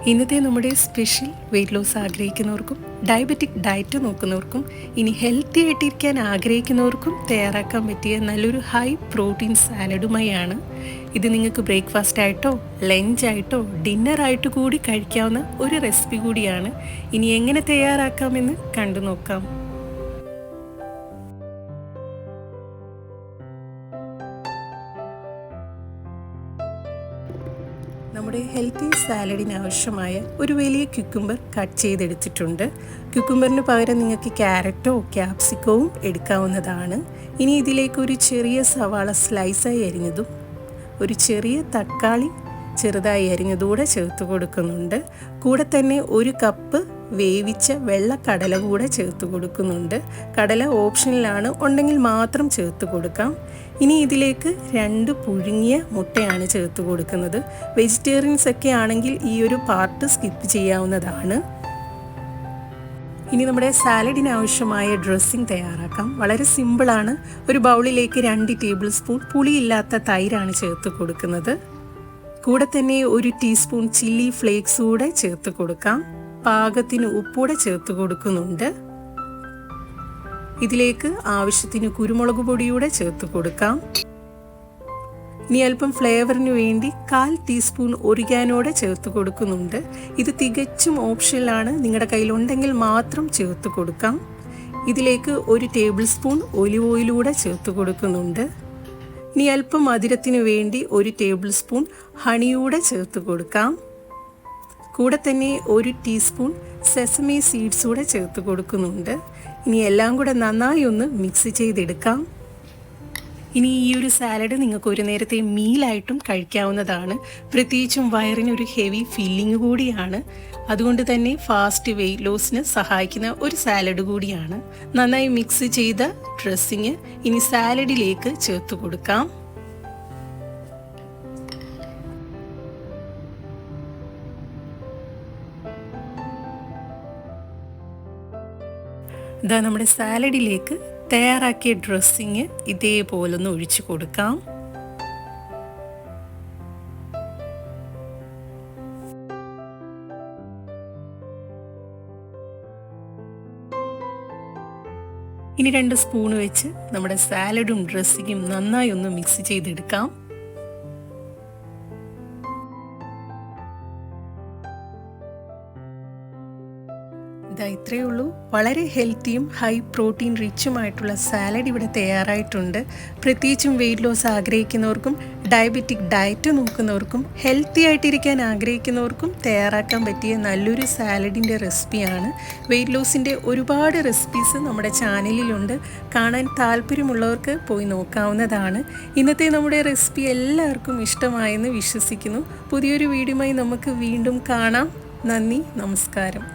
ഇന്നത്തെ നമ്മുടെ special weight loss ആഗ്രഹിക്കുന്നവർക്കും ഡയബറ്റിക് ഡയറ്റ് നോക്കുന്നവർക്കും ഇനി ഹെൽത്തി ആയിട്ടിരിക്കാൻ ആഗ്രഹിക്കുന്നവർക്കും തയ്യാറാക്കാൻ പറ്റിയ നല്ലൊരു ഹൈ പ്രോട്ടീൻ സാലഡുമായാണ്. ഇത് നിങ്ങൾക്ക് ബ്രേക്ക്ഫാസ്റ്റ് ആയിട്ടോ ലഞ്ചായിട്ടോ ഡിന്നറായിട്ട് കൂടി കഴിക്കാവുന്ന ഒരു റെസിപ്പി കൂടിയാണ്. ഇനി എങ്ങനെ തയ്യാറാക്കാമെന്ന് കണ്ടു നോക്കാം. നമ്മുടെ ഹെൽത്തി സാലഡിന് ആവശ്യമായ ഒരു വലിയ ക്യുക്കുംബർ കട്ട് ചെയ്തെടുത്തിട്ടുണ്ട്. ക്യുക്കുംബറിന് പകരം നിങ്ങൾക്ക് ക്യാരറ്റോ ക്യാപ്സിക്കവും എടുക്കാവുന്നതാണ്. ഇനി ഇതിലേക്ക് ഒരു ചെറിയ സവാള സ്ലൈസായി അരിഞ്ഞതും ഒരു ചെറിയ തക്കാളി ചെറുതായി അരിഞ്ഞതുകൂടെ ചേർത്ത് കൊടുക്കുന്നുണ്ട്. കൂടെ തന്നെ ഒരു കപ്പ് വേവിച്ച വെള്ളക്കടല കൂടെ ചേർത്ത് കൊടുക്കുന്നുണ്ട്. കടല ഓപ്ഷനിലാണ്, ഉണ്ടെങ്കിൽ മാത്രം ചേർത്ത് കൊടുക്കാം. ഇനി ഇതിലേക്ക് 2 പുഴുങ്ങിയ മുട്ടയാണ് ചേർത്ത് കൊടുക്കുന്നത്. വെജിറ്റേറിയൻസ് ഒക്കെ ആണെങ്കിൽ ഈ ഒരു പാർട്ട് സ്കിപ്പ് ചെയ്യാവുന്നതാണ്. ഇനി നമ്മുടെ സാലഡിന് ആവശ്യമായ ഡ്രസ്സിംഗ് തയ്യാറാക്കാം. വളരെ സിമ്പിളാണ്. ഒരു ബൗളിലേക്ക് 2 ടേബിൾ സ്പൂൺ പുളിയില്ലാത്ത തൈരാണ് ചേർത്ത് കൊടുക്കുന്നത്. കൂടെ തന്നെ 1 ടീസ്പൂൺ ചില്ലി ഫ്ലേക്സ് കൂടെ ചേർത്ത് കൊടുക്കാം. പാകത്തിന് ഉപ്പൂടെ ചേർത്ത് കൊടുക്കുന്നുണ്ട്. ഇതിലേക്ക് ആവശ്യത്തിന് കുരുമുളക് പൊടിയൂടെ ചേർത്ത് കൊടുക്കാം. ഇനി അല്പം ഫ്ലേവറിന് വേണ്ടി 1/4 ടീസ്പൂൺ ഒറിഗാനോടെ ചേർത്ത് കൊടുക്കുന്നുണ്ട്. ഇത് തികച്ചും ഓപ്ഷനിലാണ്, നിങ്ങളുടെ കയ്യിലുണ്ടെങ്കിൽ മാത്രം ചേർത്ത് കൊടുക്കാം. ഇതിലേക്ക് 1 ടേബിൾ സ്പൂൺ ഒലിവ് ഓയിലൂടെ ചേർത്ത് കൊടുക്കുന്നുണ്ട്. ഇനി അല്പം മധുരത്തിന് വേണ്ടി 1 ടേബിൾ സ്പൂൺ ഹണിയൂടെ ചേർത്ത് കൊടുക്കാം. കൂടെ തന്നെ 1 ടീസ്പൂൺ സെസമി സീഡ്സ് കൂടെ ചേർത്ത് കൊടുക്കുന്നുണ്ട്. ഇനി എല്ലാം കൂടെ നന്നായി ഒന്ന് മിക്സ് ചെയ്തെടുക്കാം. ഇനി ഈ ഒരു സാലഡ് നിങ്ങൾക്ക് ഒരു നേരത്തെ മീലായിട്ടും കഴിക്കാവുന്നതാണ്. പ്രത്യേകിച്ചും വയറിനൊരു ഹെവി ഫീലിംഗ് കൂടിയാണ്. അതുകൊണ്ട് തന്നെ ഫാസ്റ്റ് വെയിറ്റ് ലോസിന് സഹായിക്കുന്ന ഒരു സാലഡ് കൂടിയാണ്. നന്നായി മിക്സ് ചെയ്ത ഡ്രസ്സിങ് ഇനി സാലഡിലേക്ക് ചേർത്ത് കൊടുക്കാം. ഇതാ നമ്മുടെ സാലഡിലേക്ക് തയ്യാറാക്കിയ ഡ്രസ്സിങ് ഇതേപോലൊന്ന് ഒഴിച്ചു കൊടുക്കാം. ഇനി 2 സ്പൂൺ വെച്ച് നമ്മുടെ സാലഡും ഡ്രസ്സിങ്ങും നന്നായി ഒന്ന് മിക്സ് ചെയ്തെടുക്കാം. ഇത്രയേ ഉള്ളൂ. വളരെ ഹെൽത്തിയും ഹൈ പ്രോട്ടീൻ റിച്ചുമായിട്ടുള്ള സാലഡ് ഇവിടെ തയ്യാറായിട്ടുണ്ട്. പ്രത്യേകിച്ചും വെയിറ്റ് ലോസ് ആഗ്രഹിക്കുന്നവർക്കും ഡയബറ്റിക് ഡയറ്റ് നോക്കുന്നവർക്കും ഹെൽത്തി ആയിട്ടിരിക്കാൻ ആഗ്രഹിക്കുന്നവർക്കും തയ്യാറാക്കാൻ പറ്റിയ നല്ലൊരു സാലഡിൻ്റെ റെസിപ്പിയാണ്. വെയിറ്റ് ലോസിൻ്റെ ഒരുപാട് റെസിപ്പീസ് നമ്മുടെ ചാനലിലുണ്ട്. കാണാൻ താല്പര്യമുള്ളവർക്ക് പോയി നോക്കാവുന്നതാണ്. ഇന്നത്തെ നമ്മുടെ റെസിപ്പി എല്ലാവർക്കും ഇഷ്ടമായെന്ന് വിശ്വസിക്കുന്നു. പുതിയൊരു വീഡിയോയുമായി നമുക്ക് വീണ്ടും കാണാം. നന്ദി, നമസ്കാരം.